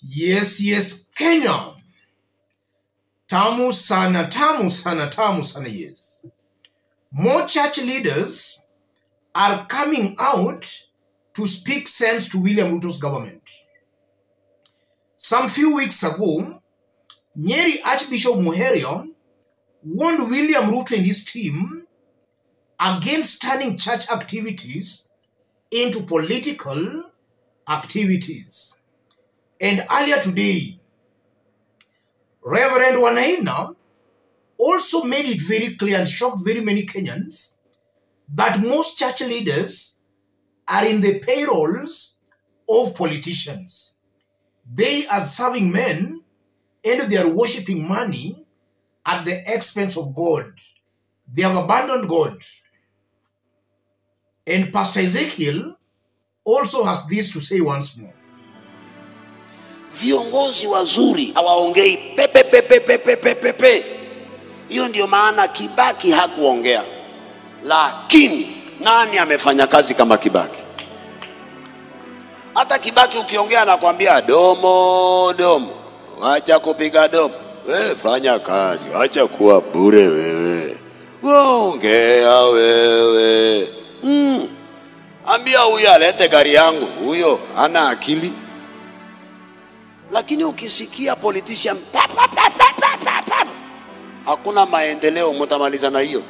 Yes, Kenya. Tamu sana, yes. More church leaders are coming out to speak sense to William Ruto's government. Some few weeks ago, Nyeri Archbishop Muheria warned William Ruto and his team against turning church activities into political activities. And earlier today, Reverend Wanaina also made it very clear and shocked very many Kenyans that most church leaders are in the payrolls of politicians. They are serving men and they are worshipping money at the expense of God. They have abandoned God. And Pastor Ezekiel also has this to say once more. Viongozi wazuri hawaongei pepe. Hiyo ndio maana Kibaki hakuongea. Lakini nani amefanya kazi kama Kibaki? Hata Kibaki ukiongea anakuambia domo. Acha kupiga domo. Wewe fanya kazi, acha kuwa bure wewe. Ongea wewe. Ambia huyu alete gari yangu, huyo hana akili. Lakini ukisikia politician hakuna maendeleo, mtamaliza na hiyo.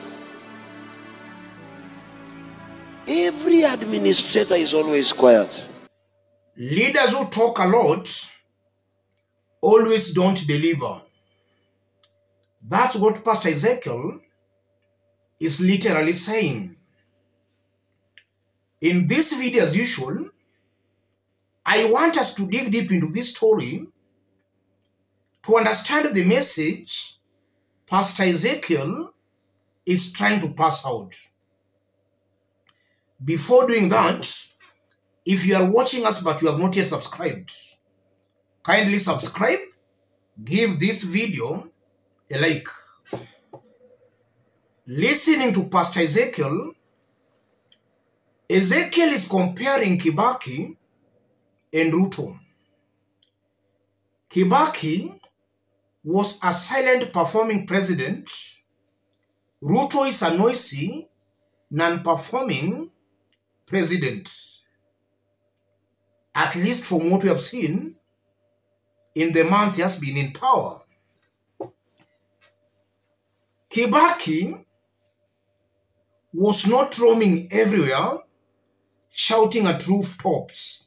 Every administrator is always quiet. Leaders who talk a lot always don't deliver. That's what Pastor Ezekiel is literally saying. In this video, as usual, I want us to dig deep into this story to understand the message Pastor Ezekiel is trying to pass out. Before doing that, if you are watching us but you have not yet subscribed, kindly subscribe, give this video a like. Listening to Pastor Ezekiel, Ezekiel is comparing Kibaki and Ruto. Kibaki was a silent performing president. Ruto is a noisy, non-performing president. At least from what we have seen in the month he has been in power. Kibaki was not roaming everywhere, shouting at rooftops.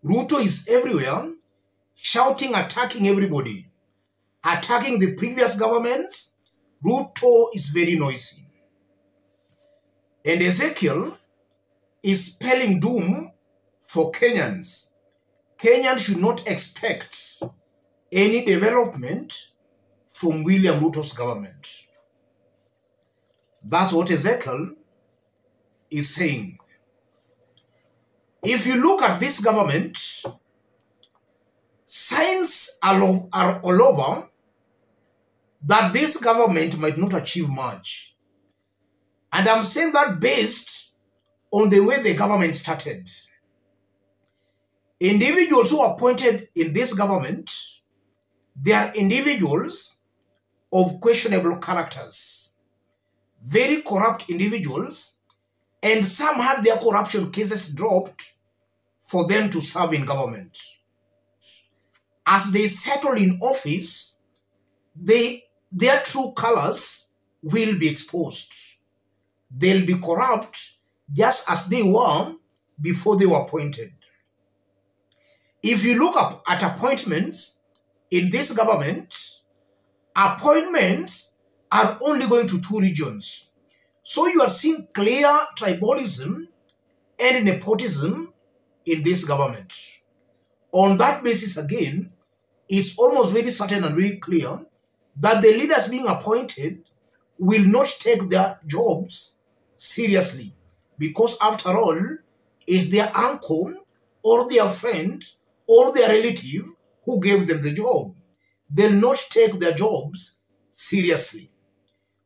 Ruto is everywhere, shouting, attacking everybody, attacking the previous governments. Ruto is very noisy. And Ezekiel is spelling doom for Kenyans. Kenyans should not expect any development from William Ruto's government. That's what Ezekiel is saying. If you look at this government, signs are all over that this government might not achieve much. And I'm saying that based on the way the government started. Individuals who are appointed in this government, they are individuals of questionable characters, very corrupt individuals, and some had their corruption cases dropped for them to serve in government. As they settle in office, their true colors will be exposed. They'll be corrupt just as they were before they were appointed. If you look up at appointments in this government, appointments are only going to 2 regions. So you are seeing clear tribalism and nepotism in this government. On that basis again, it's almost very certain and very clear that the leaders being appointed will not take their jobs seriously. Because after all, it's their uncle or their friend or their relative who gave them the job. They'll not take their jobs seriously.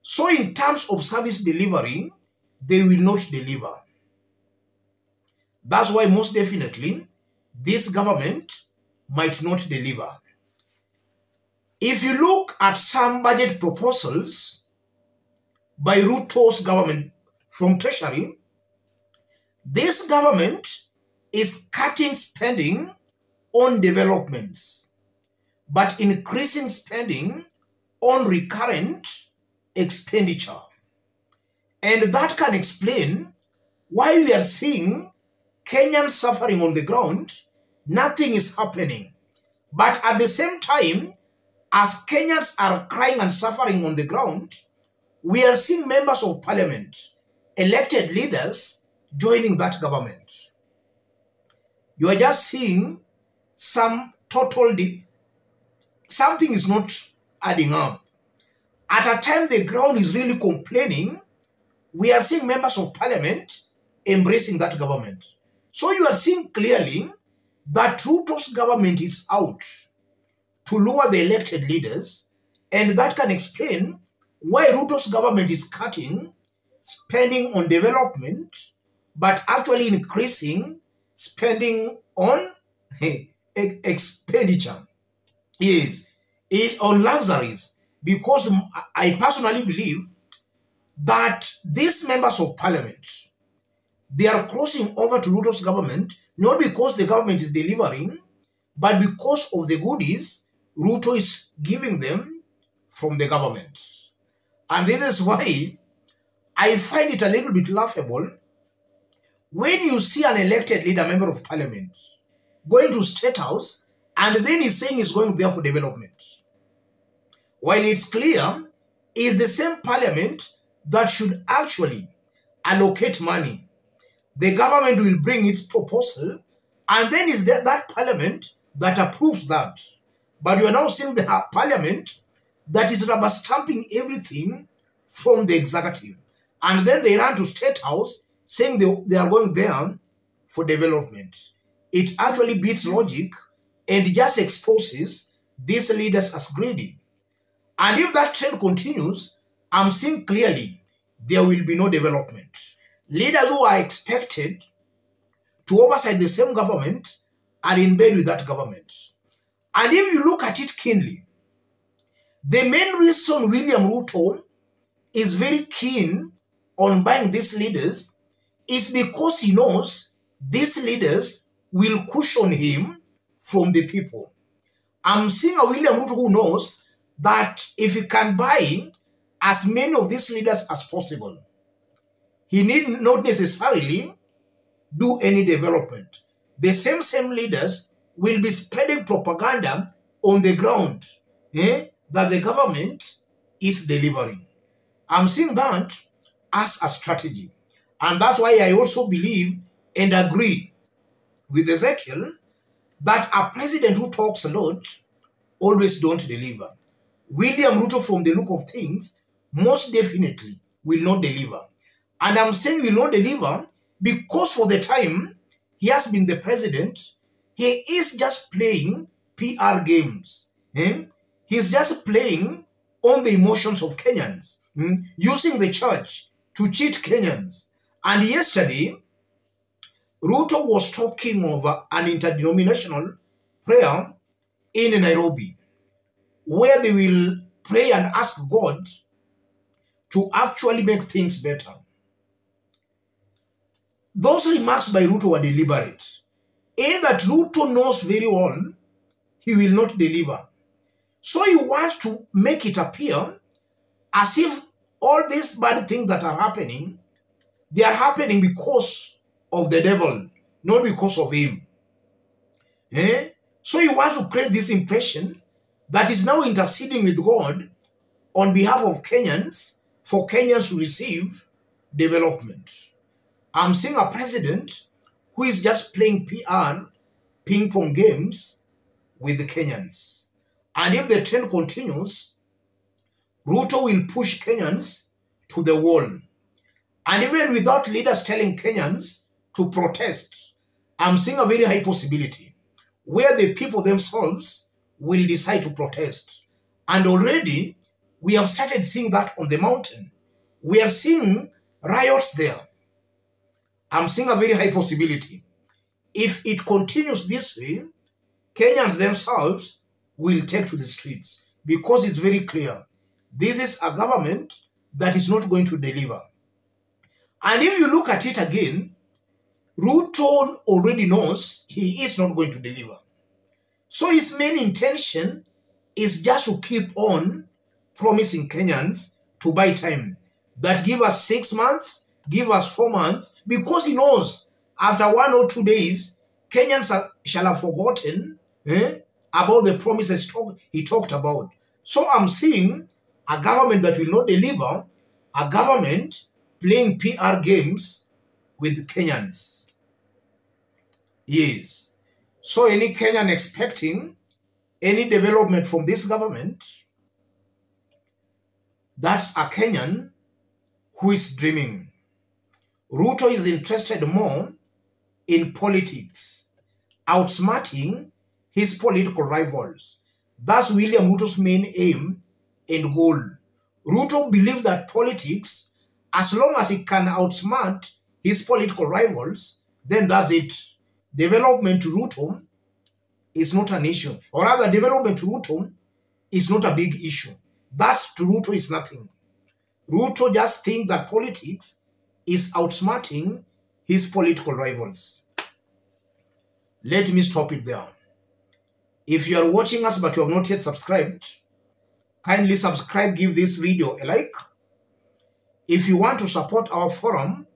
So in terms of service delivery, they will not deliver. That's why most definitely this government might not deliver. If you look at some budget proposals by Ruto's government from Treasury, this government is cutting spending on developments, but increasing spending on recurrent expenditure. And that can explain why we are seeing Kenyans suffering on the ground. Nothing is happening. But at the same time, as Kenyans are crying and suffering on the ground, we are seeing members of parliament, elected leaders, joining that government. You are just seeing some something is not adding up. At a time the ground is really complaining, we are seeing members of parliament embracing that government. So you are seeing clearly that Ruto's government is out to lure the elected leaders, and that can explain why Ruto's government is cutting spending on development, but actually increasing spending on expenditure. Yes, on luxuries, because I personally believe that these members of parliament, they are crossing over to Ruto's government, not because the government is delivering, but because of the goodies Ruto is giving them from the government. And this is why I find it a little bit laughable when you see an elected leader, member of parliament, going to State House, and then he's saying he's going there for development. While it's clear, it's the same parliament that should actually allocate money. The government will bring its proposal, and then it's that parliament that approves that. But you are now seeing the parliament that is rubber stamping everything from the executive. And then they run to State House saying they are going there for development. It actually beats logic and just exposes these leaders as greedy. And if that trend continues, I'm seeing clearly there will be no development. Leaders who are expected to oversight the same government are in bed with that government. And if you look at it keenly, the main reason William Ruto is very keen on buying these leaders is because he knows these leaders will cushion him from the people. I'm seeing a William Ruto who knows that if he can buy as many of these leaders as possible, he need not necessarily do any development. The same leaders will be spreading propaganda on the ground that the government is delivering. I'm seeing that as a strategy. And that's why I also believe and agree with Ezekiel that a president who talks a lot always don't deliver. William Ruto, from the look of things, most definitely will not deliver. And I'm saying will not deliver because for the time he has been the president, he is just playing PR games. He's just playing on the emotions of Kenyans, using the church to cheat Kenyans. And yesterday, Ruto was talking over an interdenominational prayer in Nairobi, where they will pray and ask God to actually make things better. Those remarks by Ruto were deliberate, in that Ruto knows very well he will not deliver. So he wants to make it appear as if all these bad things that are happening, they are happening because of the devil, not because of him. So he wants to create this impression that is now interceding with God on behalf of Kenyans, for Kenyans to receive development. I'm seeing a president who is just playing PR, ping-pong games with the Kenyans. And if the trend continues, Ruto will push Kenyans to the wall. And even without leaders telling Kenyans to protest, I'm seeing a very high possibility where the people themselves will decide to protest. And already, we have started seeing that on the mountain. We are seeing riots there. I'm seeing a very high possibility. If it continues this way, Kenyans themselves will take to the streets because it's very clear. This is a government that is not going to deliver. And if you look at it again, Ruto already knows he is not going to deliver. So his main intention is just to keep on promising Kenyans to buy time. That give us 6 months, give us 4 months, because he knows after 1 or 2 days, Kenyans shall have forgotten about the promises he talked about. So I'm seeing a government that will not deliver, a government playing PR games with Kenyans. Yes. So any Kenyan expecting any development from this government, that's a Kenyan who is dreaming. Ruto is interested more in politics, outsmarting his political rivals. That's William Ruto's main aim and goal. Ruto believes that politics, as long as he can outsmart his political rivals, then that's it. Development to Ruto is not an issue. Or rather, development to Ruto is not a big issue. That to Ruto is nothing. Ruto just thinks that politics is outsmarting his political rivals. Let me stop it there. If you are watching us but you have not yet subscribed, kindly subscribe, give this video a like. If you want to support our forum,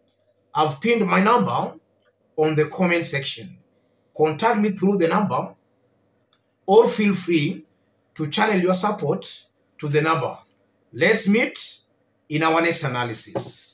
I've pinned my number on the comment section. Contact me through the number or feel free to channel your support to the number. Let's meet in our next analysis.